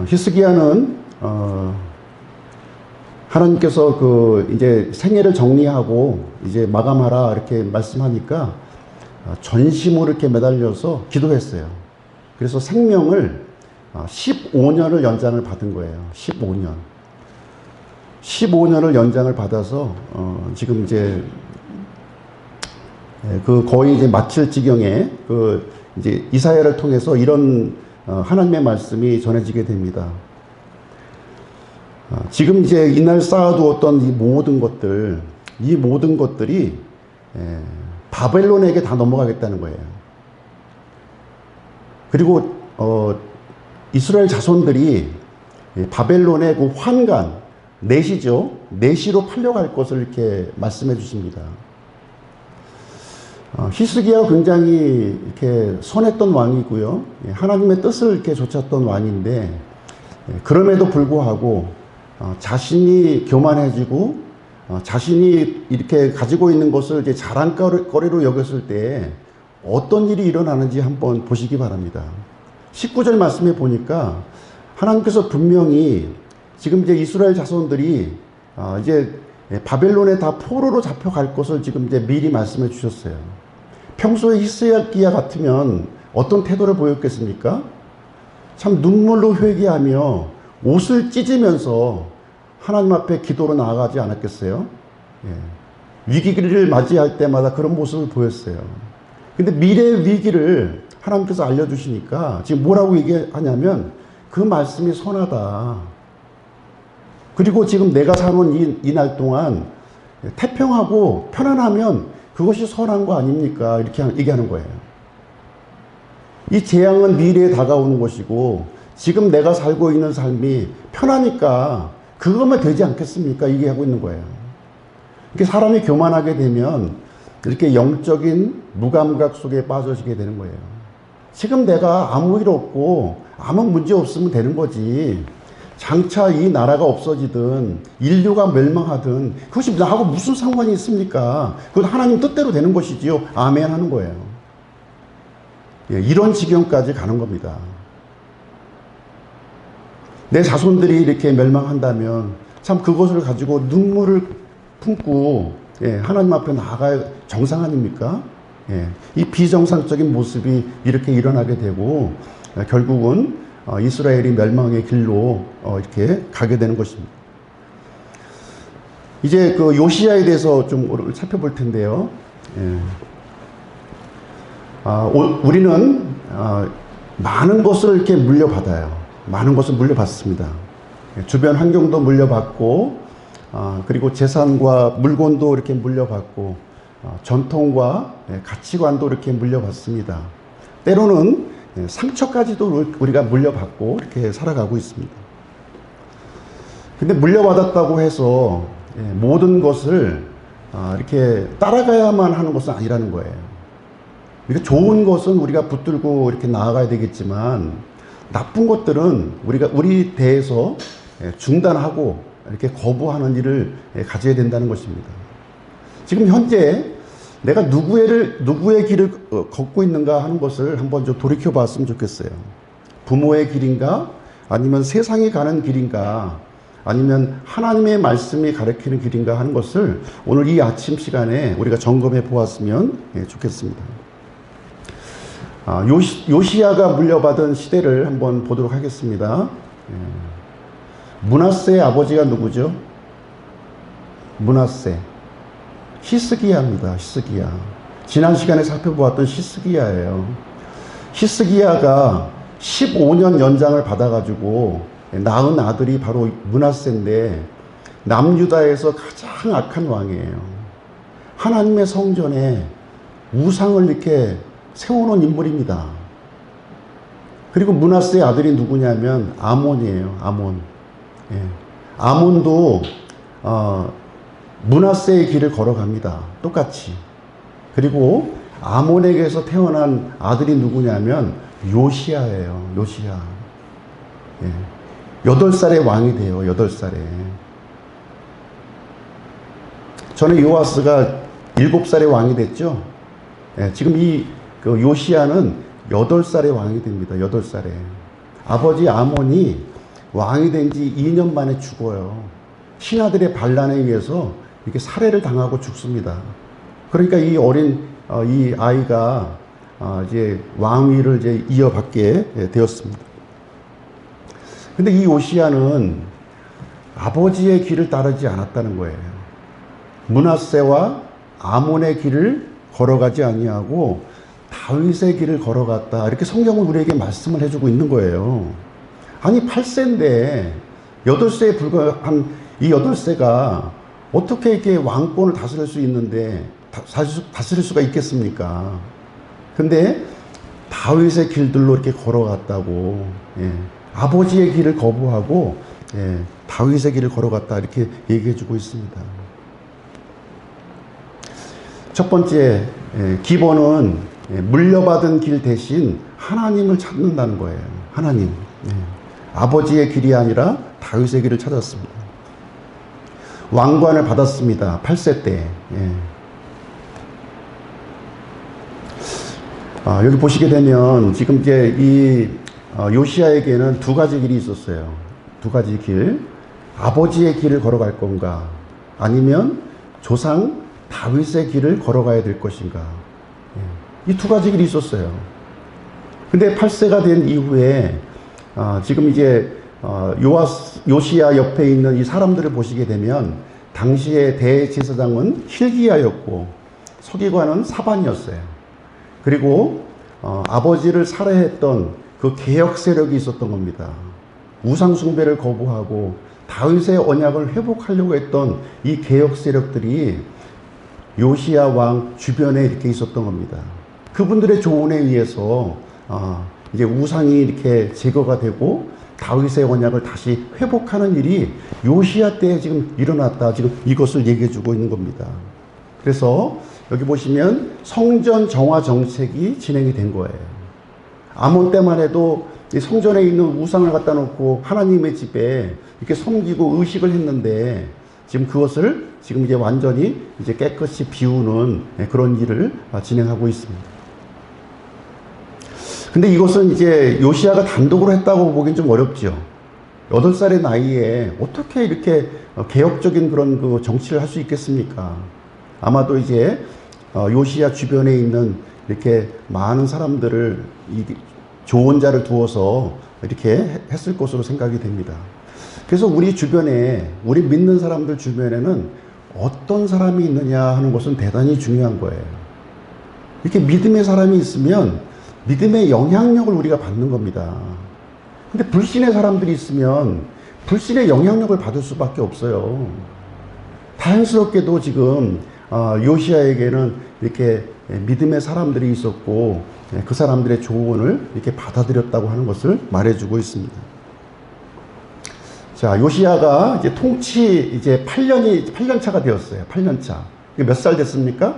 히스기야는 하나님께서 이제 생애를 정리하고 이제 마감하라 이렇게 말씀하니까 전심으로 이렇게 매달려서 기도했어요. 그래서 생명을 15년을 연장을 받은 거예요. 15년. 15년을 연장을 받아서 지금 이제 거의 이제 마칠 지경에 이제 이사야를 통해서 이런 하나님의 말씀이 전해지게 됩니다. 지금 이제 이날 쌓아두었던 이 모든 것들이 바벨론에게 다 넘어가겠다는 거예요. 그리고 이스라엘 자손들이 바벨론의 그 환관, 내시죠. 내시로 팔려갈 것을 이렇게 말씀해 주십니다. 히스기야가 굉장히 이렇게 선했던 왕이고요. 하나님의 뜻을 이렇게 좇았던 왕인데, 그럼에도 불구하고 자신이 교만해지고 자신이 이렇게 가지고 있는 것을 이제 자랑거리로 여겼을 때 어떤 일이 일어나는지 한번 보시기 바랍니다. 19절 말씀에 보니까 하나님께서 분명히 지금 이제 이스라엘 자손들이 이제 바벨론에 다 포로로 잡혀갈 것을 지금 이제 미리 말씀해 주셨어요. 평소에 히스기야 같으면 어떤 태도를 보였겠습니까? 참 눈물로 회개하며 옷을 찢으면서 하나님 앞에 기도로 나아가지 않았겠어요? 위기를 맞이할 때마다 그런 모습을 보였어요. 근데 미래의 위기를 하나님께서 알려주시니까 지금 뭐라고 얘기하냐면 그 말씀이 선하다. 그리고 지금 내가 사는 이 날 동안 태평하고 편안하면 그것이 선한 거 아닙니까? 이렇게 얘기하는 거예요. 이 재앙은 미래에 다가오는 것이고 지금 내가 살고 있는 삶이 편하니까 그것만 되지 않겠습니까? 얘기하고 있는 거예요. 이렇게 사람이 교만하게 되면 이렇게 영적인 무감각 속에 빠져지게 되는 거예요. 지금 내가 아무 일 없고 아무 문제 없으면 되는 거지. 장차 이 나라가 없어지든 인류가 멸망하든 그것이 나하고 무슨 상관이 있습니까? 그건 하나님 뜻대로 되는 것이지요. 아멘 하는 거예요. 이런 지경까지 가는 겁니다. 내 자손들이 이렇게 멸망한다면 참 그것을 가지고 눈물을 품고 하나님 앞에 나아가야 정상 아닙니까? 이 비정상적인 모습이 이렇게 일어나게 되고 결국은 이스라엘이 멸망의 길로 이렇게 가게 되는 것입니다. 이제 그 요시야에 대해서 좀 오늘 살펴볼 텐데요. 우리는 많은 것을 이렇게 물려받아요. 많은 것을 물려받습니다. 주변 환경도 물려받고, 그리고 재산과 물건도 이렇게 물려받고, 전통과 가치관도 이렇게 물려받습니다. 때로는 상처까지도 우리가 물려받고 이렇게 살아가고 있습니다. 근데 물려받았다고 해서 모든 것을 이렇게 따라가야만 하는 것은 아니라는 거예요. 이렇게 좋은 것은 우리가 붙들고 이렇게 나아가야 되겠지만 나쁜 것들은 우리 대해서 중단하고 이렇게 거부하는 일을 가져야 된다는 것입니다. 지금 현재 내가 누구의 길을 걷고 있는가 하는 것을 한번 좀 돌이켜 봤으면 좋겠어요. 부모의 길인가? 아니면 세상이 가는 길인가? 아니면 하나님의 말씀이 가르치는 길인가 하는 것을 오늘 이 아침 시간에 우리가 점검해 보았으면 좋겠습니다. 요시야가 물려받은 시대를 한번 보도록 하겠습니다. 므낫세의 아버지가 누구죠? 므낫세. 히스기야입니다. 히스기야. 지난 시간에 살펴보았던 히스기야예요. 히스기야가 15년 연장을 받아가지고 낳은 아들이 바로 므낫세인데 남유다에서 가장 악한 왕이에요. 하나님의 성전에 우상을 이렇게 세워놓은 인물입니다. 그리고 므낫세의 아들이 누구냐면 아몬이에요. 아몬. 아몬도 므낫세의 길을 걸어갑니다. 똑같이. 그리고 아몬에게서 태어난 아들이 누구냐면 요시야예요. 요시야. 8살의 왕이 돼요. 8살에. 전에 요아스가 7살의 왕이 됐죠. 지금 그 요시야는 8살의 왕이 됩니다. 8살에. 아버지 아몬이 왕이 된 지 2년 만에 죽어요. 신하들의 반란에 의해서 이렇게 살해를 당하고 죽습니다. 그러니까 이 어린 이 아이가 이제 왕위를 이제 이어받게 되었습니다. 근데 이 요시야는 아버지의 길을 따르지 않았다는 거예요. 므낫세와 아몬의 길을 걸어가지 아니하고 다윗의 길을 걸어갔다. 이렇게 성경은 우리에게 말씀을 해주고 있는 거예요. 아니 8세인데 8세에 불과한 이 8세가 어떻게 이렇게 왕권을 다스릴 수 있는데 다스릴 수가 있겠습니까? 근데 다윗의 길들로 이렇게 걸어갔다고. 예. 아버지의 길을 거부하고 예. 다윗의 길을 걸어갔다 이렇게 얘기해 주고 있습니다. 첫 번째 기본은 물려받은 길 대신 하나님을 찾는다는 거예요. 하나님. 아버지의 길이 아니라 다윗의 길을 찾았습니다. 왕관을 받았습니다. 8세 때. 여기 보시게 되면 지금 이제 이 요시야에게는 두 가지 길이 있었어요. 두 가지 길. 아버지의 길을 걸어갈 건가? 아니면 조상 다윗의 길을 걸어가야 될 것인가? 이 두 가지 길이 있었어요. 근데 8세가 된 이후에 지금 이제 요시야 옆에 있는 이 사람들을 보시게 되면 당시의 대제사장은 hil기야였고 서기관은 사반이었어요. 그리고 아버지를 살해했던 그 개혁 세력이 있었던 겁니다. 우상 숭배를 거부하고 다윗의 언약을 회복하려고 했던 이 개혁 세력들이 요시야 왕 주변에 이렇게 있었던 겁니다. 그분들의 조언에 의해서 이제 우상이 이렇게 제거가 되고 다윗의 언약을 다시 회복하는 일이 요시야 때에 지금 일어났다. 지금 이것을 얘기해 주고 있는 겁니다. 그래서 여기 보시면 성전 정화 정책이 진행이 된 거예요. 아몬 때만 해도 이 성전에 있는 우상을 갖다 놓고 하나님의 집에 이렇게 섬기고 의식을 했는데 지금 그것을 지금 이제 완전히 이제 깨끗이 비우는 그런 일을 진행하고 있습니다. 근데 이것은 이제 요시야가 단독으로 했다고 보기엔 좀 어렵죠. 8살의 나이에 어떻게 이렇게 개혁적인 그런 그 정치를 할 수 있겠습니까? 아마도 이제 요시야 주변에 있는 이렇게 많은 사람들을 조언자를 두어서 이렇게 했을 것으로 생각이 됩니다. 그래서 우리 주변에 우리 믿는 사람들 주변에는 어떤 사람이 있느냐 하는 것은 대단히 중요한 거예요. 이렇게 믿음의 사람이 있으면 믿음의 영향력을 우리가 받는 겁니다. 근데 불신의 사람들이 있으면 불신의 영향력을 받을 수밖에 없어요. 다행스럽게도 지금 요시야에게는 이렇게 믿음의 사람들이 있었고 그 사람들의 조언을 이렇게 받아들였다고 하는 것을 말해주고 있습니다. 자, 요시야가 이제 통치 이제 8년 차가 되었어요. 8년 차. 몇 살 됐습니까?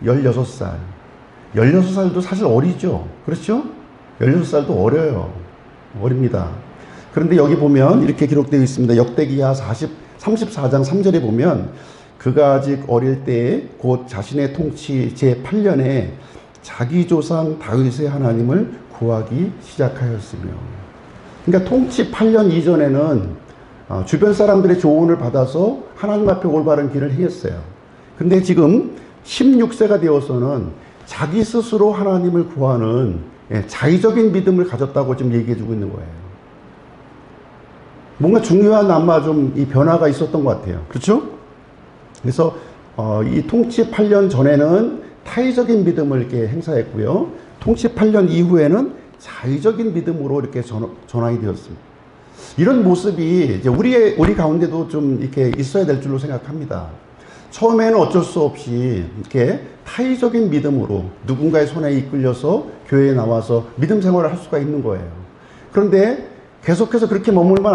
16살. 16살도 사실 어리죠. 그렇죠? 16살도 어려요. 어립니다. 그런데 여기 보면 이렇게 기록되어 있습니다. 역대기하 34장 3절에 보면 그가 아직 어릴 때에 곧 자신의 통치 제8년에 자기 조상 다윗의 하나님을 구하기 시작하였으며, 그러니까 통치 8년 이전에는 주변 사람들의 조언을 받아서 하나님 앞에 올바른 길을 행했어요. 근데 지금 16세가 되어서는 자기 스스로 하나님을 구하는 자의적인 믿음을 가졌다고 지금 얘기해주고 있는 거예요. 뭔가 중요한 아마 좀 이 변화가 있었던 것 같아요. 그렇죠? 그래서 이 통치 8년 전에는 타의적인 믿음을 이렇게 행사했고요. 통치 8년 이후에는 자의적인 믿음으로 이렇게 전환이 되었습니다. 이런 모습이 이제 우리 가운데도 좀 이렇게 있어야 될 줄로 생각합니다. 처음에는 어쩔 수 없이 이렇게 타의적인 믿음으로 누군가의 손에 이끌려서 교회에 나와서 믿음 생활을 할 수가 있는 거예요. 그런데 계속해서 그렇게 머물면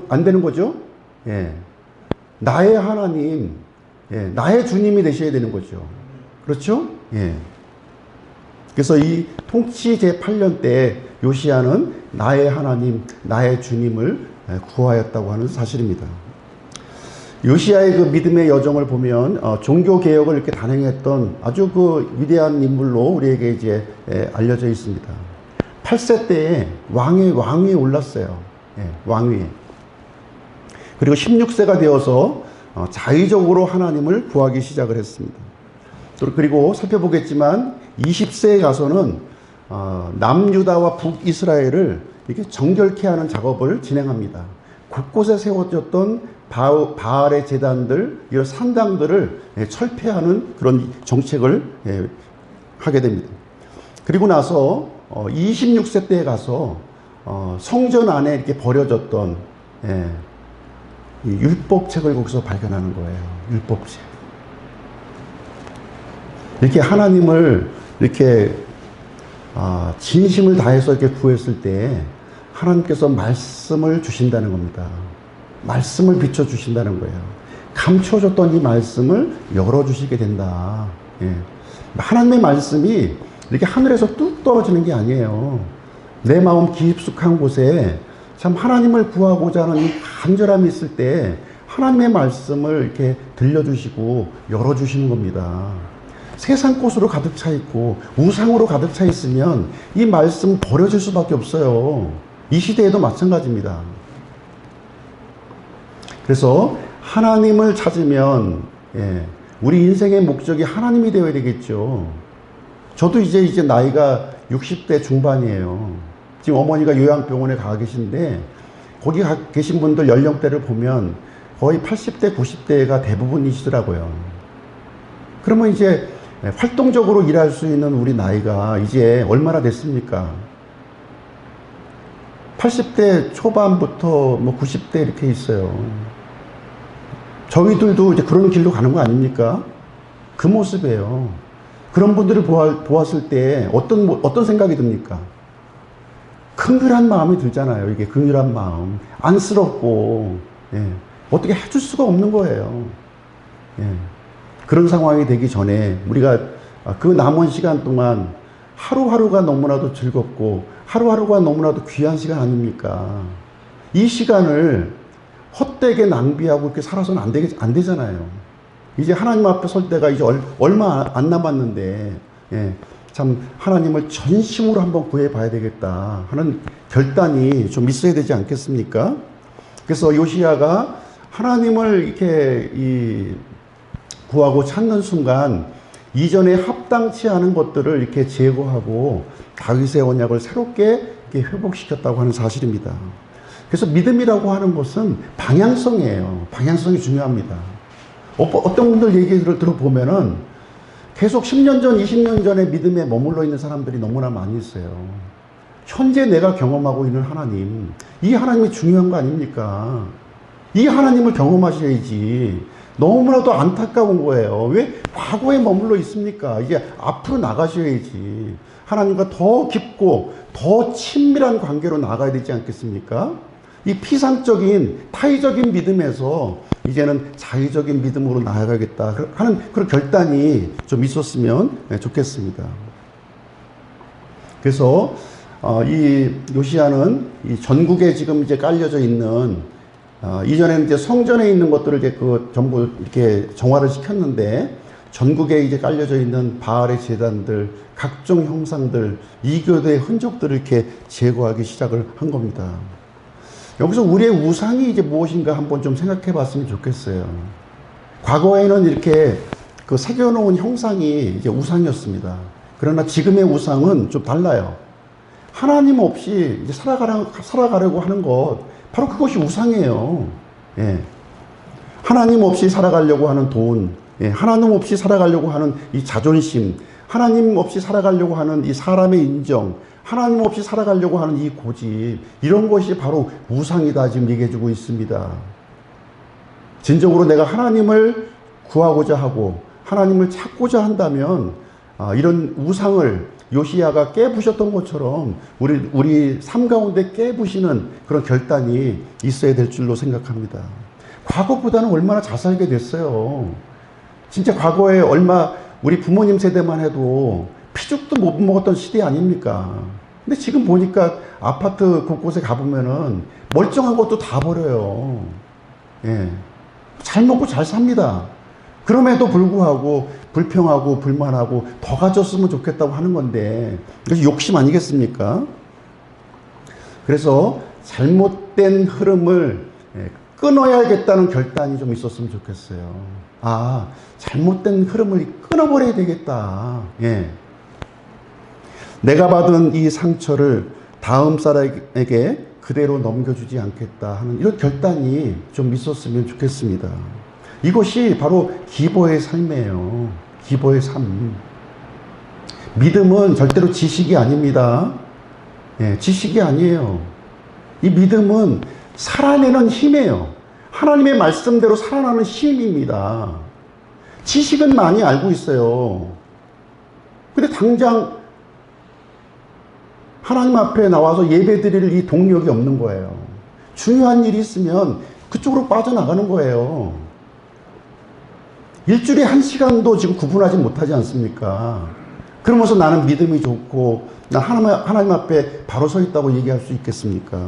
안 되는 거죠. 예. 나의 하나님, 나의 주님이 되셔야 되는 거죠. 그렇죠? 예. 그래서 이 통치 제8년 때 요시야는 나의 하나님, 나의 주님을 구하였다고 하는 사실입니다. 요시야의 그 믿음의 여정을 보면 종교 개혁을 이렇게 단행했던 아주 그 위대한 인물로 우리에게 이제 알려져 있습니다. 8세 때에 왕이 올랐어요. 왕위에. 그리고 16세가 되어서 자의적으로 하나님을 구하기 시작을 했습니다. 그리고 살펴보겠지만 20세에 가서는 남유다와 북이스라엘을 이렇게 정결케 하는 작업을 진행합니다. 곳곳에 세워졌던 바알의 제단들, 이런 산당들을 철폐하는 그런 정책을 하게 됩니다. 그리고 나서 26세 때에 가서 성전 안에 이렇게 버려졌던 이 율법책을 거기서 발견하는 거예요. 율법책. 이렇게 하나님을 이렇게 진심을 다해서 이렇게 구했을 때 하나님께서 말씀을 주신다는 겁니다. 말씀을 비춰주신다는 거예요. 감춰졌던 이 말씀을 열어주시게 된다. 하나님의 말씀이 이렇게 하늘에서 뚝 떨어지는 게 아니에요. 내 마음 깊숙한 곳에 참 하나님을 구하고자 하는 이 간절함이 있을 때 하나님의 말씀을 이렇게 들려주시고 열어주시는 겁니다. 세상 꽃으로 가득 차 있고 우상으로 가득 차 있으면 이 말씀 버려질 수밖에 없어요. 이 시대에도 마찬가지입니다. 그래서 하나님을 찾으면 우리 인생의 목적이 하나님이 되어야 되겠죠. 저도 이제 나이가 60대 중반이에요. 지금 어머니가 요양병원에 가 계신데 거기 계신 분들 연령대를 보면 거의 80대, 90대가 대부분이시더라고요. 그러면 이제 활동적으로 일할 수 있는 우리 나이가 이제 얼마나 됐습니까? 80대 초반부터 90대 이렇게 있어요. 저희들도 이제 그런 길로 가는 거 아닙니까? 그 모습이에요. 그런 분들을 보았을 때 어떤 생각이 듭니까? 긍휼한 마음이 들잖아요. 이게 긍휼한 마음. 안쓰럽고, 어떻게 해줄 수가 없는 거예요. 그런 상황이 되기 전에 우리가 그 남은 시간 동안 하루하루가 너무나도 즐겁고 하루하루가 너무나도 귀한 시간 아닙니까? 이 시간을 헛되게 낭비하고 이렇게 살아서는 안 되잖아요. 이제 하나님 앞에 설 때가 이제 얼마 안 남았는데, 참 하나님을 전심으로 한번 구해봐야 되겠다 하는 결단이 좀 있어야 되지 않겠습니까? 그래서 요시야가 하나님을 이렇게 구하고 찾는 순간 이전에 합당치 않은 것들을 이렇게 제거하고 다윗의 언약을 새롭게 이렇게 회복시켰다고 하는 사실입니다. 그래서 믿음이라고 하는 것은 방향성이에요. 방향성이 중요합니다. 어떤 분들 얘기를 들어보면은 계속 10년 전, 20년 전에 믿음에 머물러 있는 사람들이 너무나 많이 있어요. 현재 내가 경험하고 있는 하나님, 이 하나님이 중요한 거 아닙니까? 이 하나님을 경험하셔야지. 너무나도 안타까운 거예요. 왜 과거에 머물러 있습니까? 이제 앞으로 나가셔야지. 하나님과 더 깊고 더 친밀한 관계로 나가야 되지 않겠습니까? 이 피상적인 타의적인 믿음에서 이제는 자의적인 믿음으로 나아가겠다 하는 그런 결단이 좀 있었으면 좋겠습니다. 그래서 이 요시야는 이 전국에 지금 이제 깔려져 있는 이전에는 이제 성전에 있는 것들을 이제 전부 이렇게 정화를 시켰는데 전국에 이제 깔려져 있는 바알의 제단들, 각종 형상들, 이교도의 흔적들을 이렇게 제거하기 시작을 한 겁니다. 여기서 우리의 우상이 이제 무엇인가 한번 좀 생각해 봤으면 좋겠어요. 과거에는 이렇게 새겨놓은 형상이 이제 우상이었습니다. 그러나 지금의 우상은 좀 달라요. 하나님 없이 이제 살아가려고 하는 것, 바로 그것이 우상이에요. 하나님 없이 살아가려고 하는 돈, 하나님 없이 살아가려고 하는 이 자존심, 하나님 없이 살아가려고 하는 이 사람의 인정, 하나님 없이 살아가려고 하는 이 고집, 이런 것이 바로 우상이다 지금 얘기해주고 있습니다. 진정으로 내가 하나님을 구하고자 하고 하나님을 찾고자 한다면 이런 우상을 요시야가 깨부셨던 것처럼 우리 삶 가운데 깨부시는 그런 결단이 있어야 될 줄로 생각합니다. 과거보다는 얼마나 잘 살게 됐어요. 진짜 과거에 우리 부모님 세대만 해도 피죽도 못 먹었던 시대 아닙니까? 근데 지금 보니까 아파트 곳곳에 가보면은 멀쩡한 것도 다 버려요. 잘 먹고 잘 삽니다. 그럼에도 불구하고 불평하고 불만하고 더 가졌으면 좋겠다고 하는 건데, 이것이 욕심 아니겠습니까? 그래서 잘못된 흐름을 끊어야겠다는 결단이 좀 있었으면 좋겠어요. 아, 잘못된 흐름을 끊어버려야 되겠다. 예. 내가 받은 이 상처를 다음 사람에게 그대로 넘겨주지 않겠다 하는 이런 결단이 좀 있었으면 좋겠습니다. 이것이 바로 기보의 삶이에요. 기보의 삶. 믿음은 절대로 지식이 아닙니다. 예, 지식이 아니에요. 이 믿음은 살아내는 힘이에요. 하나님의 말씀대로 살아나는 힘입니다. 지식은 많이 알고 있어요. 근데 당장 하나님 앞에 나와서 예배 드릴 이 동력이 없는 거예요. 중요한 일이 있으면 그쪽으로 빠져나가는 거예요. 일주일에 1시간도 지금 구분하지 못하지 않습니까? 그러면서 나는 믿음이 좋고 나 하나님 앞에 바로 서 있다고 얘기할 수 있겠습니까?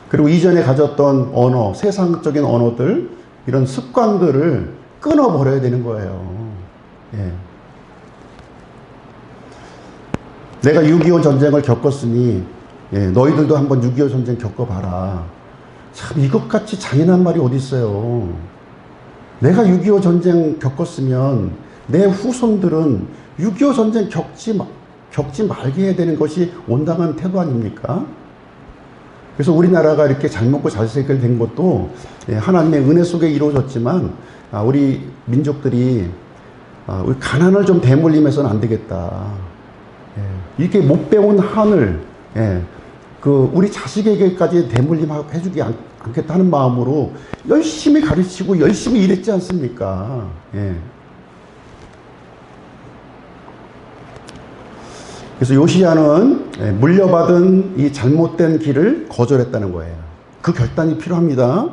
그리고 이전에 가졌던 언어, 세상적인 언어들, 이런 습관들을 끊어버려야 되는 거예요. 예. 내가 6.25 전쟁을 겪었으니 너희들도 한번 6.25 전쟁 겪어봐라. 참 이것같이 잔인한 말이 어디 있어요. 내가 6.25 전쟁 겪었으면 내 후손들은 6.25 전쟁 겪지 말게 해야 되는 것이 온당한 태도 아닙니까? 그래서 우리나라가 이렇게 잘 먹고 잘 살게 된 것도 하나님의 은혜 속에 이루어졌지만 우리 민족들이 우리 가난을 좀 대물림해서는 안 되겠다. 이렇게 못 배운 한을 우리 자식에게까지 대물림해주지 않겠다 하는 마음으로 열심히 가르치고 열심히 일했지 않습니까? 그래서 요시야는 물려받은 이 잘못된 길을 거절했다는 거예요. 그 결단이 필요합니다.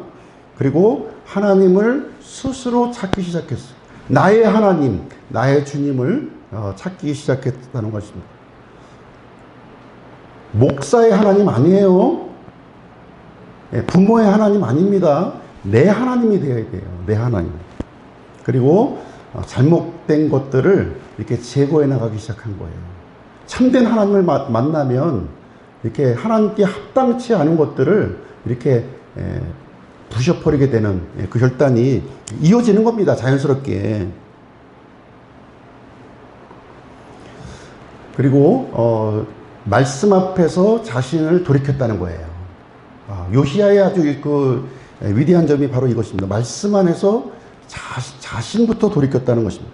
그리고 하나님을 스스로 찾기 시작했어요. 나의 하나님, 나의 주님을 찾기 시작했다는 것입니다. 목사의 하나님 아니에요. 부모의 하나님 아닙니다. 내 하나님이 되어야 돼요. 내 하나님. 그리고 잘못된 것들을 이렇게 제거해 나가기 시작한 거예요. 참된 하나님을 만나면 이렇게 하나님께 합당치 않은 것들을 이렇게 부셔버리게 되는 그 결단이 이어지는 겁니다. 자연스럽게. 그리고 말씀 앞에서 자신을 돌이켰다는 거예요. 요시야의 아주 그 위대한 점이 바로 이것입니다. 말씀 안에서 자신부터 돌이켰다는 것입니다.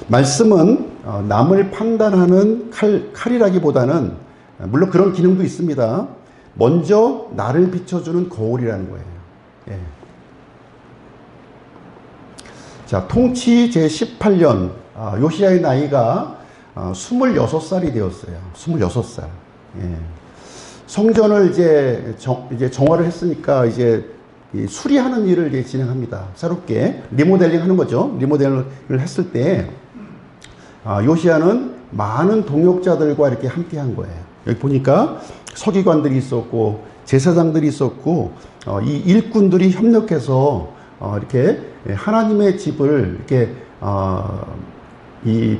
말씀은 남을 판단하는 칼이라기보다는 물론 그런 기능도 있습니다. 먼저 나를 비춰주는 거울이라는 거예요. 예. 자, 통치 제18년 요시야의 나이가 26살이 되었어요. 26살. 예. 성전을 이제 정화를 했으니까 이제 수리하는 일을 이제 진행합니다. 새롭게 리모델링 하는 거죠. 리모델링을 했을 때 요시야는 많은 동역자들과 이렇게 함께 한 거예요. 여기 보니까 서기관들이 있었고 제사장들이 있었고 이 일꾼들이 협력해서 이렇게 하나님의 집을 이렇게 이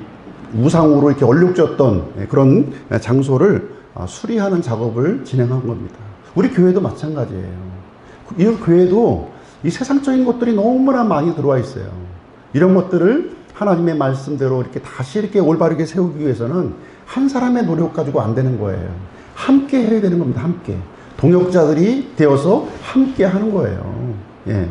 우상으로 이렇게 얼룩졌던 그런 장소를 수리하는 작업을 진행한 겁니다. 우리 교회도 마찬가지예요. 이 교회도 이 세상적인 것들이 너무나 많이 들어와 있어요. 이런 것들을 하나님의 말씀대로 이렇게 다시 이렇게 올바르게 세우기 위해서는 한 사람의 노력 가지고 안 되는 거예요. 함께 해야 되는 겁니다. 함께. 동역자들이 되어서 함께 하는 거예요. 예.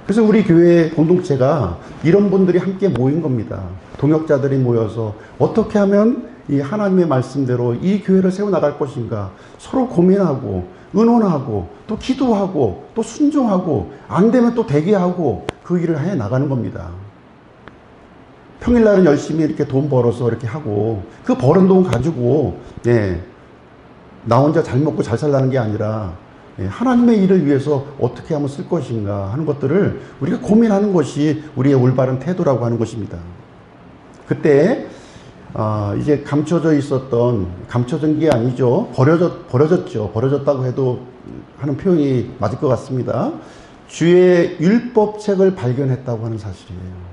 그래서 우리 교회 공동체가 이런 분들이 함께 모인 겁니다. 동역자들이 모여서 어떻게 하면 이 하나님의 말씀대로 이 교회를 세워나갈 것인가 서로 고민하고 의논하고 또 기도하고 또 순종하고 안 되면 또 대기하고 그 일을 해 나가는 겁니다. 평일날은 열심히 이렇게 돈 벌어서 이렇게 하고 그 벌은 돈 가지고 나 혼자 잘 먹고 잘 살라는 게 아니라 하나님의 일을 위해서 어떻게 하면 쓸 것인가 하는 것들을 우리가 고민하는 것이 우리의 올바른 태도라고 하는 것입니다. 그때 이제 감춰진 게 아니죠. 버려졌죠. 버려졌다고 해도 하는 표현이 맞을 것 같습니다. 주의 율법책을 발견했다고 하는 사실이에요.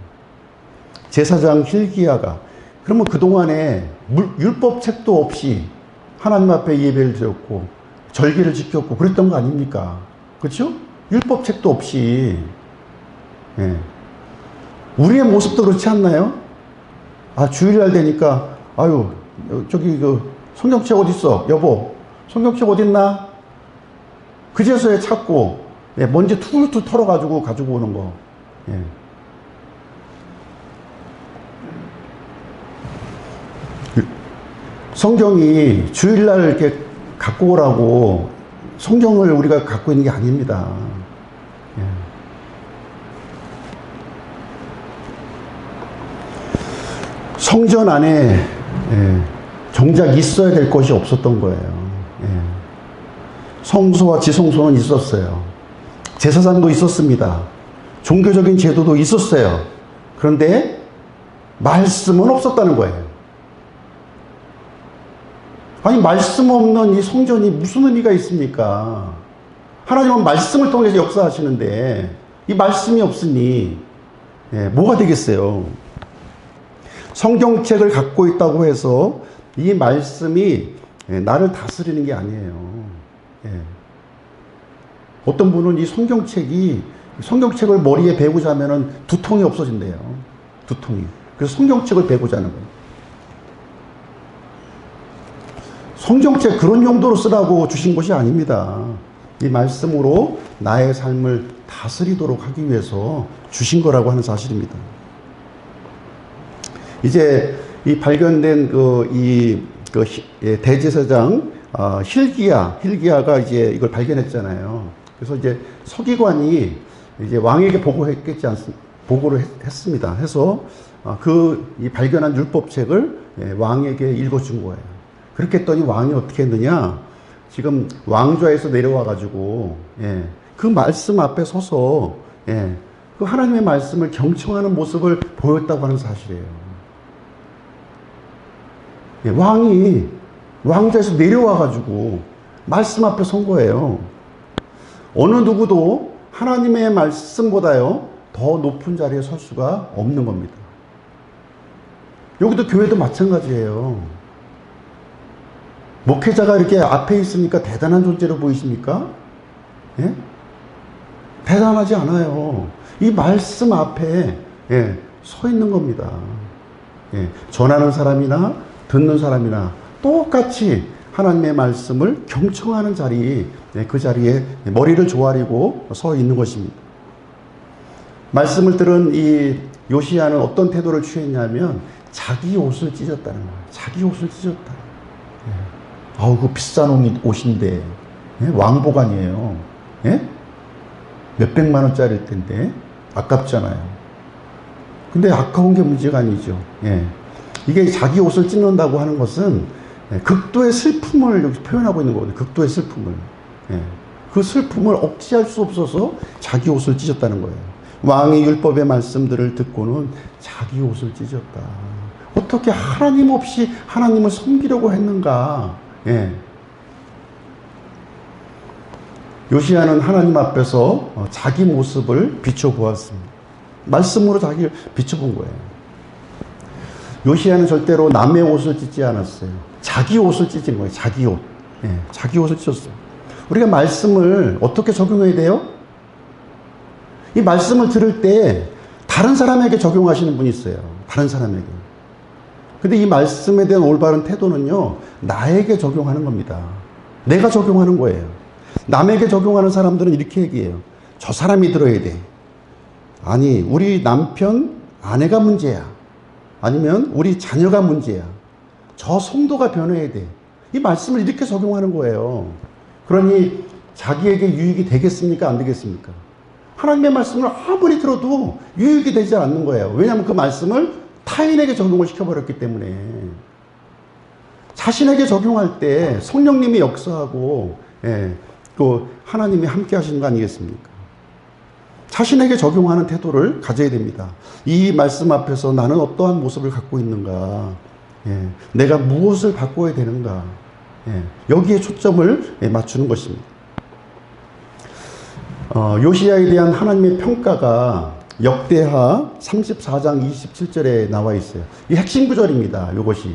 제사장 hil기야가 그러면 그동안에 율법책도 없이 하나님 앞에 예배를 드렸고 절기를 지켰고 그랬던 거 아닙니까? 그렇죠? 율법책도 없이. 예. 우리의 모습도 그렇지 않나요? 아, 주일날 되니까 아유 저기 그 성경책 어딨어 여보, 성경책 어딨나? 그제서야 찾고, 예, 먼지 툴툴 털어가지고 가지고 오는 거. 예. 성경이 주일날 이렇게 갖고 오라고 성경을 우리가 갖고 있는 게 아닙니다. 예. 성전 안에, 예, 정작 있어야 될 것이 없었던 거예요. 예. 성소와 지성소는 있었어요. 제사장도 있었습니다. 종교적인 제도도 있었어요. 그런데 말씀은 없었다는 거예요. 아니, 말씀 없는 이 성전이 무슨 의미가 있습니까? 하나님은 말씀을 통해서 역사하시는데 이 말씀이 없으니, 예, 뭐가 되겠어요? 성경책을 갖고 있다고 해서 이 말씀이, 예, 나를 다스리는 게 아니에요. 예. 어떤 분은 이 성경책을 머리에 베고 자면은 두통이 없어진대요. 두통이. 그래서 성경책을 베고 자는 거예요. 성경책 그런 용도로 쓰라고 주신 것이 아닙니다. 이 말씀으로 나의 삶을 다스리도록 하기 위해서 주신 거라고 하는 사실입니다. 이제 이 발견된 대제사장 힐기야가 이제 이걸 발견했잖아요. 그래서 이제 서기관이 이제 왕에게 보고를 했습니다. 해서 이 발견한 율법책을, 예, 왕에게 읽어준 거예요. 그렇게 했더니 왕이 어떻게 했느냐? 지금 왕좌에서 내려와가지고, 예, 그 말씀 앞에 서서, 예, 그 하나님의 말씀을 경청하는 모습을 보였다고 하는 사실이에요. 예, 왕이 왕좌에서 내려와가지고 말씀 앞에 선 거예요. 어느 누구도 하나님의 말씀보다요 더 높은 자리에 설 수가 없는 겁니다. 여기도 교회도 마찬가지예요. 목회자가 이렇게 앞에 있으니까 대단한 존재로 보이십니까? 예? 대단하지 않아요. 이 말씀 앞에, 예, 서 있는 겁니다. 예, 전하는 사람이나 듣는 사람이나 똑같이 하나님의 말씀을 경청하는 자리, 예, 그 자리에 머리를 조아리고 서 있는 것입니다. 말씀을 들은 이 요시야는 어떤 태도를 취했냐면 자기 옷을 찢었다는 거예요. 자기 옷을 찢었다. 예. 아우, 그 비싼 옷인데, 예? 왕복 아니에요. 예? 몇백만 원짜리일 텐데 아깝잖아요. 근데 아까운 게 문제가 아니죠. 예. 이게 자기 옷을 찢는다고 하는 것은, 예, 극도의 슬픔을 여기 표현하고 있는 거거든요. 극도의 슬픔을. 예. 그 슬픔을 억제할 수 없어서 자기 옷을 찢었다는 거예요. 왕의 율법의 말씀들을 듣고는 자기 옷을 찢었다. 어떻게 하나님 없이 하나님을 섬기려고 했는가? 예. 요시야는 하나님 앞에서 자기 모습을 비춰보았습니다. 말씀으로 자기를 비춰본 거예요. 요시야는 절대로 남의 옷을 찢지 않았어요. 자기 옷을 찢은 거예요. 자기 옷. 예, 자기 옷을 찢었어요. 우리가 말씀을 어떻게 적용해야 돼요? 이 말씀을 들을 때 다른 사람에게 적용하시는 분이 있어요. 다른 사람에게. 근데 이 말씀에 대한 올바른 태도는요, 나에게 적용하는 겁니다. 내가 적용하는 거예요. 남에게 적용하는 사람들은 이렇게 얘기해요. 저 사람이 들어야 돼. 아니, 우리 남편, 아내가 문제야. 아니면 우리 자녀가 문제야. 저 성도가 변해야 돼. 이 말씀을 이렇게 적용하는 거예요. 그러니 자기에게 유익이 되겠습니까? 안 되겠습니까? 하나님의 말씀을 아무리 들어도 유익이 되지 않는 거예요. 왜냐하면 그 말씀을 타인에게 적용을 시켜버렸기 때문에. 자신에게 적용할 때 성령님이 역사하고, 예, 또 하나님이 함께 하시는 거 아니겠습니까? 자신에게 적용하는 태도를 가져야 됩니다. 이 말씀 앞에서 나는 어떠한 모습을 갖고 있는가? 예, 내가 무엇을 바꿔야 되는가? 예, 여기에 초점을, 예, 맞추는 것입니다. 요시야에 대한 하나님의 평가가 역대하 34장 27절에 나와 있어요. 이 핵심 구절입니다. 이것이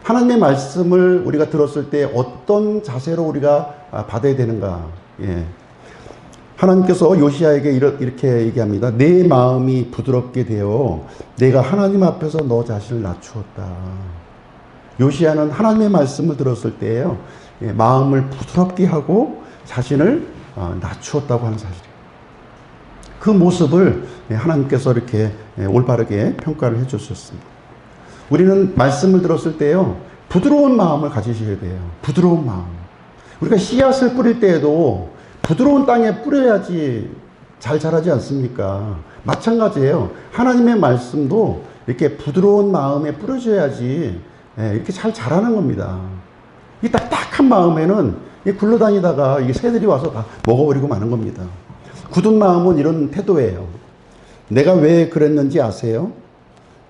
하나님의 말씀을 우리가 들었을 때 어떤 자세로 우리가 받아야 되는가. 예. 하나님께서 요시야에게 이렇게 얘기합니다. 내 마음이 부드럽게 되어 내가 하나님 앞에서 너 자신을 낮추었다. 요시야는 하나님의 말씀을 들었을 때에요. 예, 마음을 부드럽게 하고 자신을 낮추었다고 하는 사실이에요. 그 모습을 하나님께서 이렇게 올바르게 평가를 해 주셨습니다. 우리는 말씀을 들었을 때요, 부드러운 마음을 가지셔야 돼요. 부드러운 마음. 우리가 씨앗을 뿌릴 때에도 부드러운 땅에 뿌려야지 잘 자라지 않습니까? 마찬가지예요. 하나님의 말씀도 이렇게 부드러운 마음에 뿌려줘야지 이렇게 잘 자라는 겁니다. 이 딱딱한 마음에는 굴러다니다가 이 새들이 와서 다 먹어버리고 마는 겁니다. 굳은 마음은 이런 태도예요. 내가 왜 그랬는지 아세요?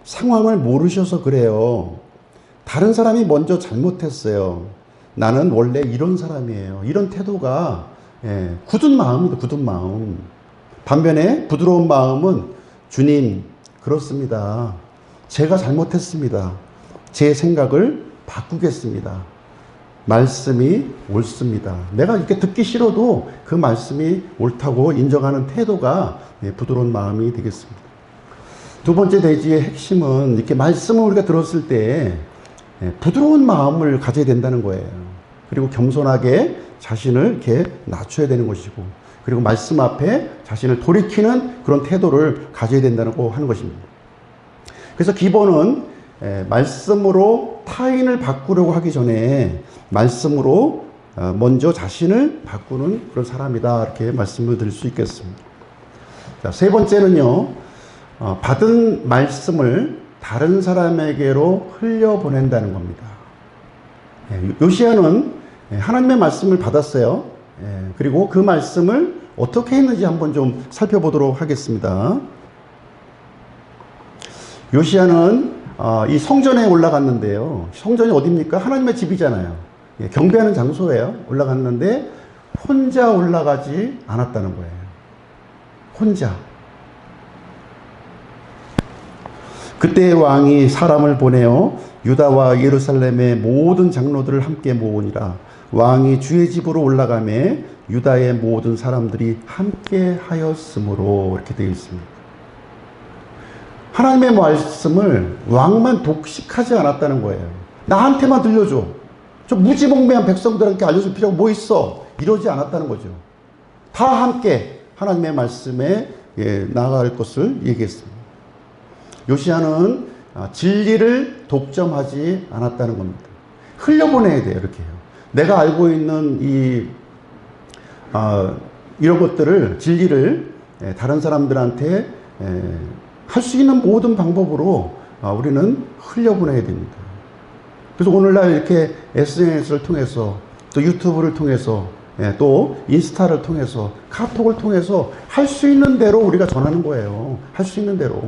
상황을 모르셔서 그래요. 다른 사람이 먼저 잘못했어요. 나는 원래 이런 사람이에요. 이런 태도가 굳은 마음입니다. 굳은 마음. 반면에 부드러운 마음은 주님, 그렇습니다. 제가 잘못했습니다. 제 생각을 바꾸겠습니다. 말씀이 옳습니다. 내가 이렇게 듣기 싫어도 그 말씀이 옳다고 인정하는 태도가 부드러운 마음이 되겠습니다. 두 번째 대지의 핵심은 이렇게 말씀을 우리가 들었을 때 부드러운 마음을 가져야 된다는 거예요. 그리고 겸손하게 자신을 이렇게 낮춰야 되는 것이고, 그리고 말씀 앞에 자신을 돌이키는 그런 태도를 가져야 된다고 하는 것입니다. 그래서 기본은 말씀으로 타인을 바꾸려고 하기 전에 말씀으로 먼저 자신을 바꾸는 그런 사람이다, 이렇게 말씀을 드릴 수 있겠습니다. 자, 세 번째는요, 받은 말씀을 다른 사람에게로 흘려보낸다는 겁니다. 요시야는 하나님의 말씀을 받았어요. 그리고 그 말씀을 어떻게 했는지 한번 좀 살펴보도록 하겠습니다. 요시야는 이 성전에 올라갔는데요. 성전이 어디입니까? 하나님의 집이잖아요. 경배하는 장소예요. 올라갔는데 혼자 올라가지 않았다는 거예요. 혼자. 그때 왕이 사람을 보내어 유다와 예루살렘의 모든 장로들을 함께 모으니라. 왕이 주의 집으로 올라가매 유다의 모든 사람들이 함께 하였으므로, 이렇게 되어 있습니다. 하나님의 말씀을 왕만 독식하지 않았다는 거예요. 나한테만 들려줘. 저 무지몽매한 백성들한테 알려줄 필요가 뭐 있어? 이러지 않았다는 거죠. 다 함께 하나님의 말씀에 나아갈 것을 얘기했습니다. 요시야는 진리를 독점하지 않았다는 겁니다. 흘려보내야 돼요. 이렇게 해요. 내가 알고 있는 이런 것들을, 진리를 다른 사람들한테 할 수 있는 모든 방법으로 우리는 흘려보내야 됩니다. 그래서 오늘날 이렇게 SNS를 통해서, 또 유튜브를 통해서, 또 인스타를 통해서, 카톡을 통해서 할 수 있는 대로 우리가 전하는 거예요. 할 수 있는 대로.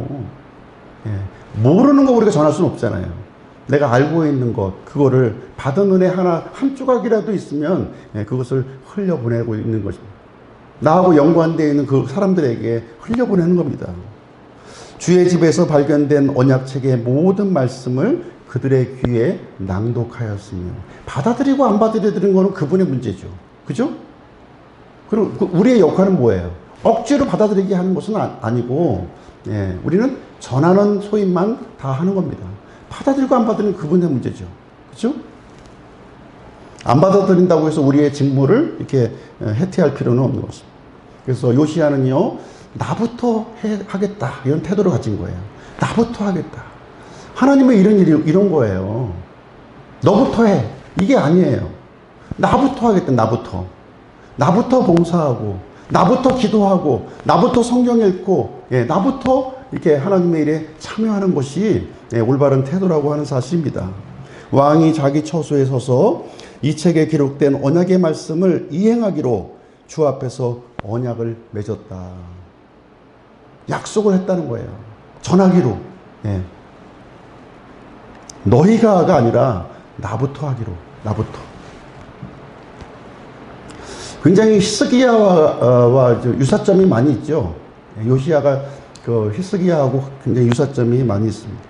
모르는 거 우리가 전할 수는 없잖아요. 내가 알고 있는 것, 그거를 받은 은혜 한 조각이라도 있으면 그것을 흘려보내고 있는 것입니다. 나하고 연관되어 있는 그 사람들에게 흘려보내는 겁니다. 주의 집에서 발견된 언약책의 모든 말씀을 그들의 귀에 낭독하였으며, 받아들이고 안 받아들이는 것은 그분의 문제죠. 그죠? 그리고 우리의 역할은 뭐예요? 억지로 받아들이게 하는 것은 아니고, 우리는 전하는 소임만 다 하는 겁니다. 받아들이고 안 받아들이는 그분의 문제죠. 그죠? 안 받아들인다고 해서 우리의 직무를 이렇게 해태할 필요는 없는 것입니다. 그래서 요시야는요, 나부터 하겠다, 이런 태도를 가진 거예요. 나부터 하겠다. 하나님은 이런 거예요. 너부터 해. 이게 아니에요. 나부터 하겠다. 나부터 봉사하고, 나부터 기도하고, 나부터 성경 읽고, 나부터 이렇게 하나님의 일에 참여하는 것이 올바른 태도라고 하는 사실입니다. 왕이 자기 처소에 서서 이 책에 기록된 언약의 말씀을 이행하기로 주 앞에서 언약을 맺었다. 약속을 했다는 거예요. 전하기로. 너희가가 아니라 나부터 하기로. 나부터. 굉장히 히스기야와 유사점이 많이 있죠. 요시야가 그 히스기야하고 굉장히 유사점이 많이 있습니다.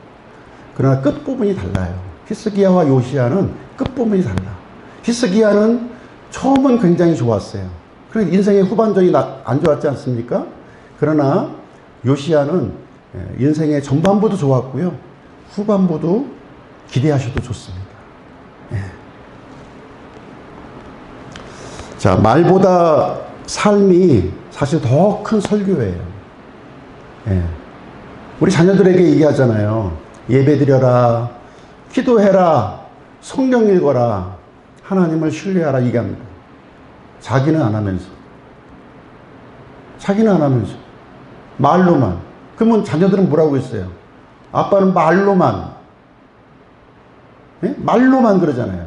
그러나 끝부분이 달라요. 히스기야와 요시야는 끝부분이 달라. 히스기야는 처음은 굉장히 좋았어요. 그래서 인생의 후반전이 안 좋았지 않습니까? 그러나 요시야는 인생의 전반부도 좋았고요. 후반부도 기대하셔도 좋습니다. 예. 자, 말보다 삶이 사실 더 큰 설교예요. 예. 우리 자녀들에게 얘기하잖아요. 예배드려라, 기도해라, 성경 읽어라, 하나님을 신뢰하라 얘기합니다. 자기는 안 하면서. 자기는 안 하면서. 말로만. 그러면 자녀들은 뭐라고 했어요? 아빠는 말로만. 네? 말로만 그러잖아요.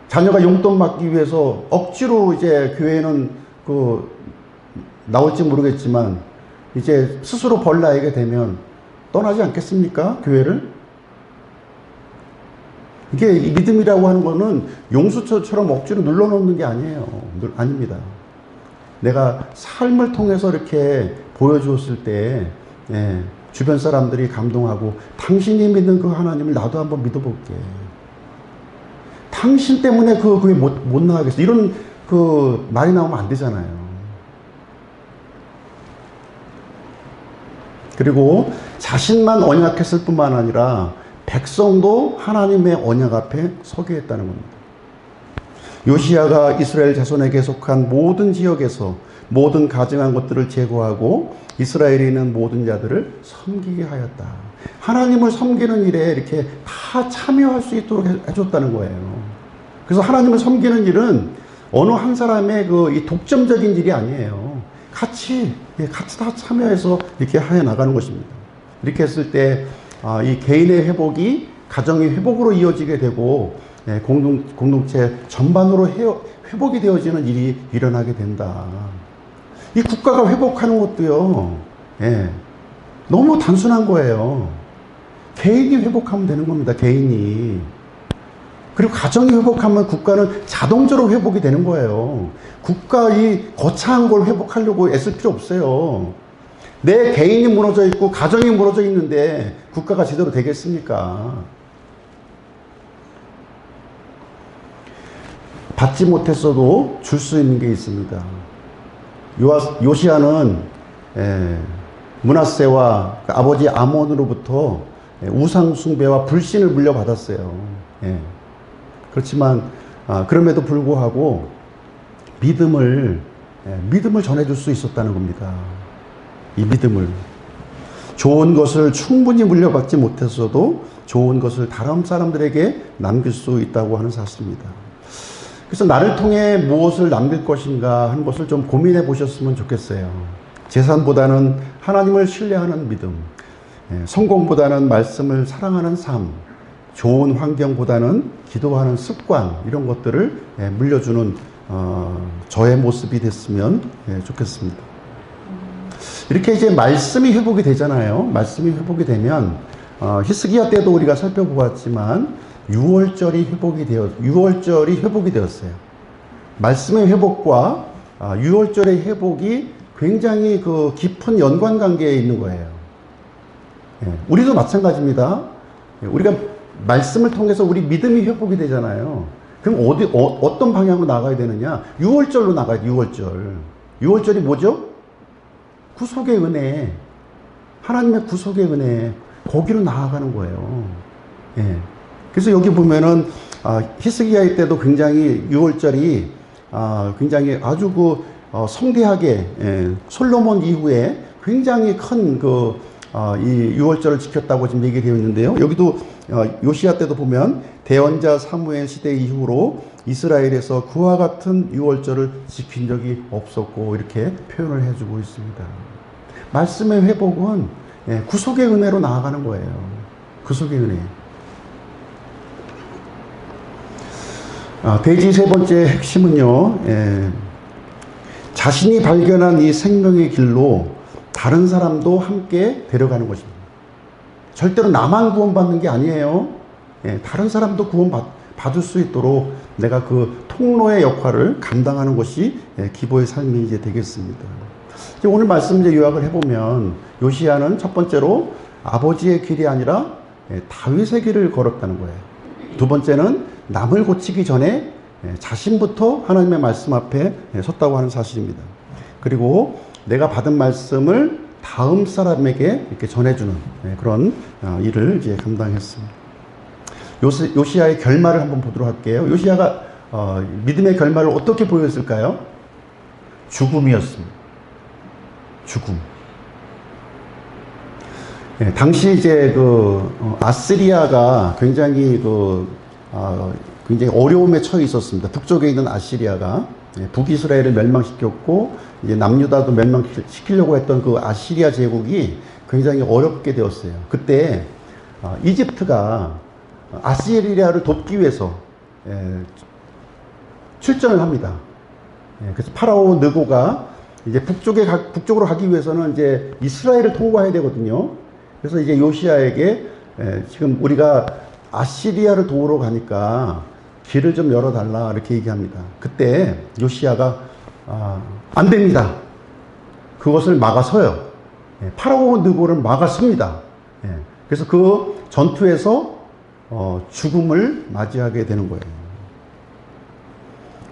자녀가 용돈 받기 위해서 억지로 이제 교회는 나올지 모르겠지만 이제 스스로 벌 나이게 되면 떠나지 않겠습니까? 교회를? 이게 믿음이라고 하는 거는 용수처럼 억지로 눌러놓는 게 아니에요. 아닙니다. 내가 삶을 통해서 이렇게 보여주었을 때 주변 사람들이 감동하고 당신이 믿는 그 하나님을 나도 한번 믿어볼게. 당신 때문에 그게 못 나가겠어. 이런 말이 나오면 안 되잖아요. 그리고 자신만 언약했을 뿐만 아니라 백성도 하나님의 언약 앞에 서게 했다는 겁니다. 요시야가 이스라엘 자손에게 속한 모든 지역에서 모든 가증한 것들을 제거하고 이스라엘에 있는 모든 자들을 섬기게 하였다. 하나님을 섬기는 일에 이렇게 다 참여할 수 있도록 해줬다는 거예요. 그래서 하나님을 섬기는 일은 어느 한 사람의 이 독점적인 일이 아니에요. 같이 다 참여해서 이렇게 해 나가는 것입니다. 이렇게 했을 때 이 개인의 회복이 가정의 회복으로 이어지게 되고 공동체 전반으로 회복이 되어지는 일이 일어나게 된다. 이 국가가 회복하는 것도요, 너무 단순한 거예요. 개인이 회복하면 되는 겁니다. 개인이. 그리고 가정이 회복하면 국가는 자동적으로 회복이 되는 거예요. 국가 거창한 걸 회복하려고 애쓸 필요 없어요. 내 개인이 무너져 있고 가정이 무너져 있는데 국가가 제대로 되겠습니까? 받지 못했어도 줄 수 있는 게 있습니다. 요시야는 므낫세와 아버지 아몬으로부터 우상 숭배와 불신을 물려받았어요. 그렇지만 그럼에도 불구하고 믿음을 전해줄 수 있었다는 겁니다. 이 믿음을. 좋은 것을 충분히 물려받지 못했어도 좋은 것을 다른 사람들에게 남길 수 있다고 하는 사실입니다. 그래서 나를 통해 무엇을 남길 것인가 하는 것을 좀 고민해 보셨으면 좋겠어요. 재산보다는 하나님을 신뢰하는 믿음, 성공보다는 말씀을 사랑하는 삶, 좋은 환경보다는 기도하는 습관, 이런 것들을 물려주는 저의 모습이 됐으면 좋겠습니다. 이렇게 이제 말씀이 회복이 되잖아요. 말씀이 회복이 되면 히스기야 때도 우리가 살펴보았지만 6월절이 회복이 되었어요. 말씀의 회복과 6월절의 회복이 굉장히 깊은 연관관계에 있는 거예요. 우리도 마찬가지입니다. 우리가 말씀을 통해서 우리 믿음이 회복이 되잖아요. 그럼 어떤 방향으로 나가야 되느냐? 6월절로 나가야 돼. 6월절이 뭐죠? 구속의 은혜, 하나님의 구속의 은혜, 거기로 나아가는 거예요. 그래서 여기 보면은 히스기야의 때도 굉장히 6월절이 굉장히 아주 성대하게 솔로몬 이후에 굉장히 큰 이 6월절을 지켰다고 지금 얘기되어 있는데요. 여기도 요시야 때도 보면 대언자 사무엘 시대 이후로 이스라엘에서 그와 같은 6월절을 지킨 적이 없었고 이렇게 표현을 해주고 있습니다. 말씀의 회복은 구속의 은혜로 나아가는 거예요. 구속의 은혜. 대지 세 번째 핵심은요, 자신이 발견한 이 생명의 길로 다른 사람도 함께 데려가는 것입니다. 절대로 나만 구원받는 게 아니에요. 다른 사람도 구원받을 수 있도록 내가 그 통로의 역할을 감당하는 것이 기도의 삶이 이제 되겠습니다. 오늘 말씀 이제 요약을 해보면 요시야는 첫 번째로 아버지의 길이 아니라 다윗의 길을 걸었다는 거예요. 두 번째는 남을 고치기 전에 자신부터 하나님의 말씀 앞에 섰다고 하는 사실입니다. 그리고 내가 받은 말씀을 다음 사람에게 이렇게 전해주는 그런 일을 이제 감당했습니다. 요시야의 결말을 한번 보도록 할게요. 요시야가 믿음의 결말을 어떻게 보였을까요? 죽음이었습니다. 죽음. 당시 이제 아시리아가 굉장히 굉장히 어려움에 처해 있었습니다. 북쪽에 있는 아시리아가 북이스라엘을 멸망시켰고 이제 남유다도 멸망시키려고 했던 그 아시리아 제국이 굉장히 어렵게 되었어요. 그때 이집트가 아시리아를 돕기 위해서 출전을 합니다. 그래서 파라오 느고가 이제 북쪽으로 가기 위해서는 이제 이스라엘을 통과해야 되거든요. 그래서 이제 요시야에게 지금 우리가 아시리아를 도우러 가니까 길을 좀 열어달라 이렇게 얘기합니다. 그때 요시야가 안 됩니다. 그것을 막아서요. 파라오 느고를 막아섭니다. 그래서 그 전투에서 죽음을 맞이하게 되는 거예요.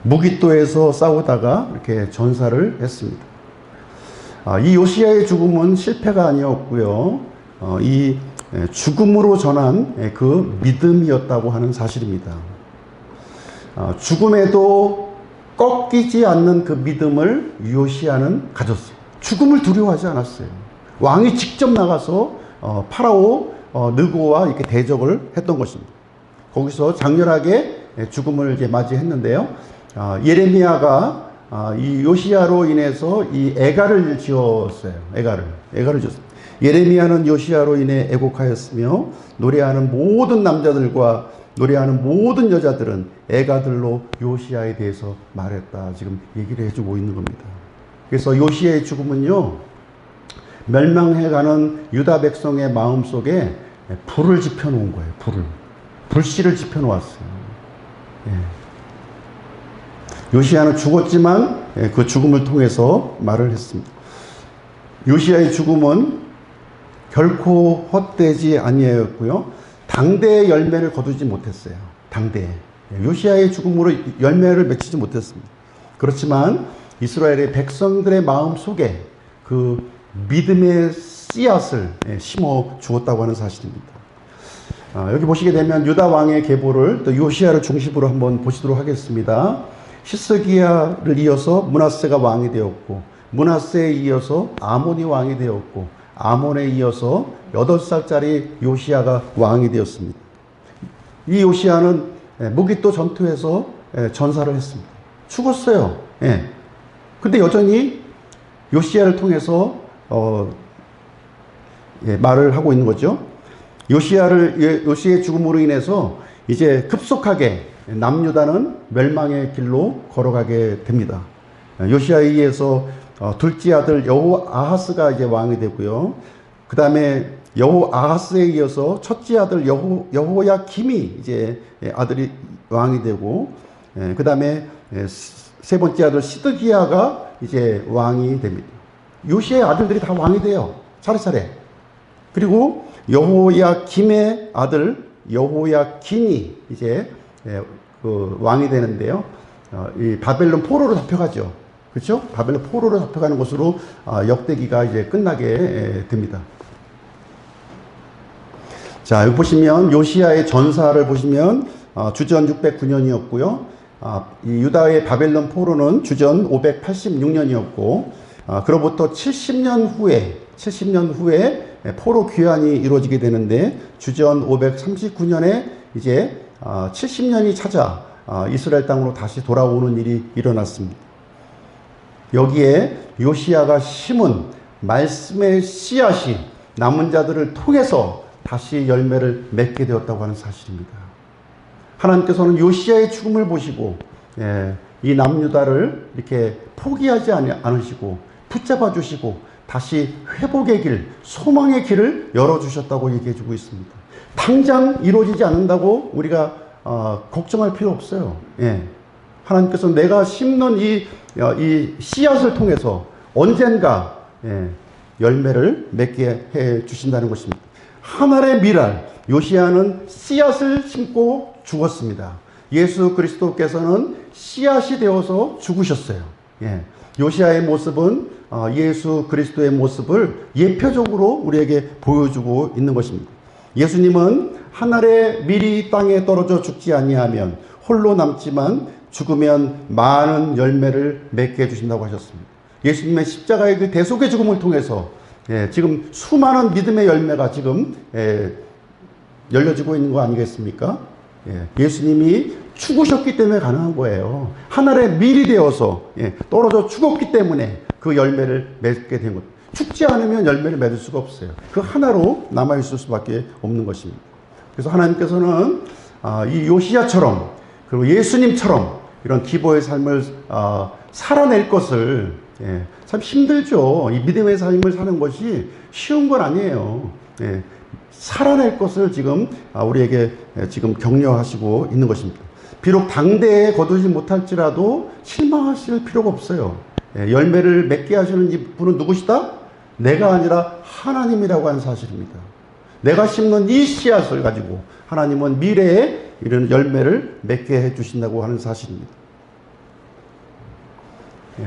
무깃도에서 싸우다가 이렇게 전사를 했습니다. 이 요시야의 죽음은 실패가 아니었고요. 이 죽음으로 전한 그 믿음이었다고 하는 사실입니다. 죽음에도 꺾이지 않는 그 믿음을 요시야는 가졌어요. 죽음을 두려워하지 않았어요. 왕이 직접 나가서 파라오 느고와 이렇게 대적을 했던 것입니다. 거기서 장렬하게 죽음을 이제 맞이했는데요. 예레미야가 이 요시야로 인해서 이 애가를 지었어요. 애가를 지었습니다. 예레미야는 요시야로 인해 애곡하였으며 노래하는 모든 남자들과 노래하는 모든 여자들은 애가들로 요시야에 대해서 말했다. 지금 얘기를 해주고 있는 겁니다. 그래서 요시야의 죽음은요, 멸망해가는 유다 백성의 마음속에 불을 지펴놓은 거예요. 불씨를 지펴놓았어요. 요시야는 죽었지만 그 죽음을 통해서 말을 했습니다. 요시야의 죽음은 결코 헛되지 아니하였고요. 당대의 열매를 거두지 못했어요. 당대. 요시야의 죽음으로 열매를 맺히지 못했습니다. 그렇지만 이스라엘의 백성들의 마음 속에 그 믿음의 씨앗을 심어 주었다고 하는 사실입니다. 여기 보시게 되면 유다 왕의 계보를 또 요시야를 중심으로 한번 보시도록 하겠습니다. 히스기야를 이어서 므낫세가 왕이 되었고, 므낫세에 이어서 아몬이 왕이 되었고, 아몬에 이어서 8살짜리 요시야가 왕이 되었습니다. 이 요시야는 무깃도 전투에서 전사를 했습니다. 죽었어요. 근데 여전히 요시야를 통해서 말을 하고 있는 거죠. 요시야의 죽음으로 인해서 이제 급속하게 남유다는 멸망의 길로 걸어가게 됩니다. 요시야에 의해서 둘째 아들 여호아하스가 이제 왕이 되고요. 그 다음에 여호아하스에 이어서 첫째 아들 여호야김이 이제 아들이 왕이 되고, 그 다음에 세 번째 아들 시드기야가 이제 왕이 됩니다. 요시야의 아들들이 다 왕이 돼요. 차례차례. 그리고 여호야김의 아들 여호야긴이 이제 그 왕이 되는데요. 이 바벨론 포로로 잡혀가죠. 그렇죠? 바벨론 포로로 잡혀가는 것으로 역대기가 이제 끝나게 됩니다. 자, 여기 보시면 요시야의 전사를 보시면 주전 609년이었고요. 이 유다의 바벨론 포로는 주전 586년이었고, 그로부터 70년 후에 포로 귀환이 이루어지게 되는데, 주전 539년에 이제 70년이 찾아 이스라엘 땅으로 다시 돌아오는 일이 일어났습니다. 여기에 요시야가 심은 말씀의 씨앗이 남은 자들을 통해서 다시 열매를 맺게 되었다고 하는 사실입니다. 하나님께서는 요시야의 죽음을 보시고 이 남유다를 이렇게 포기하지 않으시고 붙잡아 주시고 다시 회복의 길, 소망의 길을 열어주셨다고 얘기해 주고 있습니다. 당장 이루어지지 않는다고 우리가 걱정할 필요 없어요. 하나님께서 내가 심는 이 씨앗을 통해서 언젠가 열매를 맺게 해 주신다는 것입니다. 하늘의 미랄, 요시야는 씨앗을 심고 죽었습니다. 예수 그리스도께서는 씨앗이 되어서 죽으셨어요. 예. 요시야의 모습은 예수 그리스도의 모습을 예표적으로 우리에게 보여주고 있는 것입니다. 예수님은 하늘의 밀이 땅에 떨어져 죽지 아니하면 홀로 남지만 죽으면 많은 열매를 맺게 해주신다고 하셨습니다. 예수님의 십자가의 그 대속의 죽음을 통해서 지금 수많은 믿음의 열매가 지금 열려지고 있는 거 아니겠습니까? 예수님이 죽으셨기 때문에 가능한 거예요. 하늘의 밀이 되어서 떨어져 죽었기 때문에 그 열매를 맺게 된 것. 죽지 않으면 열매를 맺을 수가 없어요. 그 하나로 남아있을 수밖에 없는 것입니다. 그래서 하나님께서는 이 요시야처럼 그리고 예수님처럼 이런 기도의 삶을 살아낼 것을 참 힘들죠. 이 믿음의 삶을 사는 것이 쉬운 건 아니에요. 살아낼 것을 지금 우리에게 지금 격려하시고 있는 것입니다. 비록 당대에 거두지 못할지라도 실망하실 필요가 없어요. 열매를 맺게 하시는 이 분은 누구시다? 내가 아니라 하나님이라고 하는 사실입니다. 내가 심는 이 씨앗을 가지고 하나님은 미래에 이런 열매를 맺게 해주신다고 하는 사실입니다.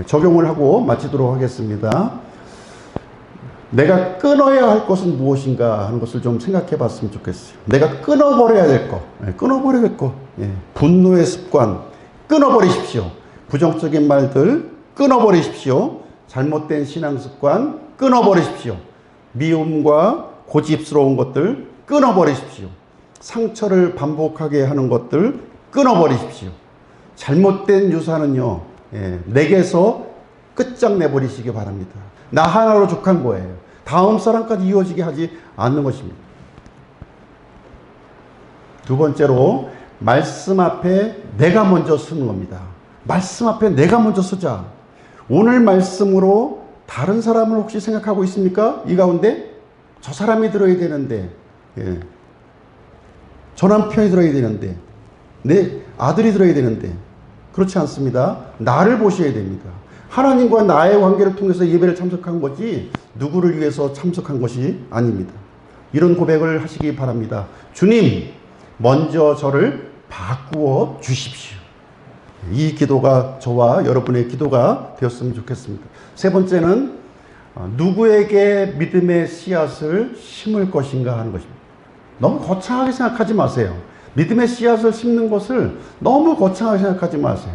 적용을 하고 마치도록 하겠습니다. 내가 끊어야 할 것은 무엇인가 하는 것을 좀 생각해 봤으면 좋겠어요. 내가 끊어버려야 될 것, 끊어버려야 될 것. 분노의 습관, 끊어버리십시오. 부정적인 말들, 끊어버리십시오. 잘못된 신앙 습관, 끊어버리십시오. 미움과 고집스러운 것들, 끊어버리십시오. 상처를 반복하게 하는 것들, 끊어버리십시오. 잘못된 유산은요, 내게서 끝장내버리시기 바랍니다. 나 하나로 족한 거예요. 다음 사람까지 이어지게 하지 않는 것입니다. 두 번째로 말씀 앞에 내가 먼저 서는 겁니다. 말씀 앞에 내가 먼저 서자. 오늘 말씀으로 다른 사람을 혹시 생각하고 있습니까? 이 가운데 저 사람이 들어야 되는데, 저 남편이 들어야 되는데, 내 아들이 들어야 되는데, 그렇지 않습니다. 나를 보셔야 됩니다. 하나님과 나의 관계를 통해서 예배를 참석한 거지 누구를 위해서 참석한 것이 아닙니다. 이런 고백을 하시기 바랍니다. 주님, 먼저 저를 바꾸어 주십시오. 이 기도가 저와 여러분의 기도가 되었으면 좋겠습니다. 세 번째는 누구에게 믿음의 씨앗을 심을 것인가 하는 것입니다. 너무 거창하게 생각하지 마세요. 믿음의 씨앗을 심는 것을 너무 거창하게 생각하지 마세요.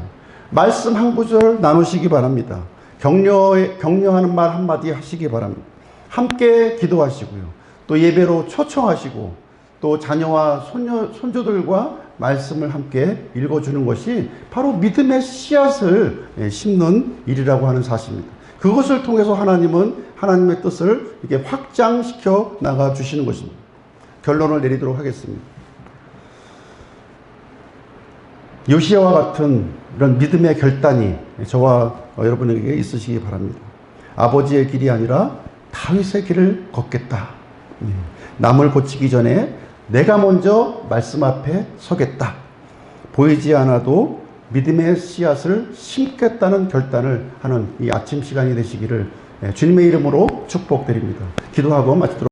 말씀 한 구절 나누시기 바랍니다. 격려하는 말 한마디 하시기 바랍니다. 함께 기도하시고요. 또 예배로 초청하시고 또 자녀와 손주들과 말씀을 함께 읽어주는 것이 바로 믿음의 씨앗을 심는 일이라고 하는 사실입니다. 그것을 통해서 하나님은 하나님의 뜻을 이렇게 확장시켜 나가 주시는 것입니다. 결론을 내리도록 하겠습니다. 요시야와 같은 이런 믿음의 결단이 저와 여러분에게 있으시기 바랍니다. 아버지의 길이 아니라 다윗의 길을 걷겠다. 남을 고치기 전에 내가 먼저 말씀 앞에 서겠다. 보이지 않아도 믿음의 씨앗을 심겠다는 결단을 하는 이 아침 시간이 되시기를 주님의 이름으로 축복드립니다. 기도하고 마치도록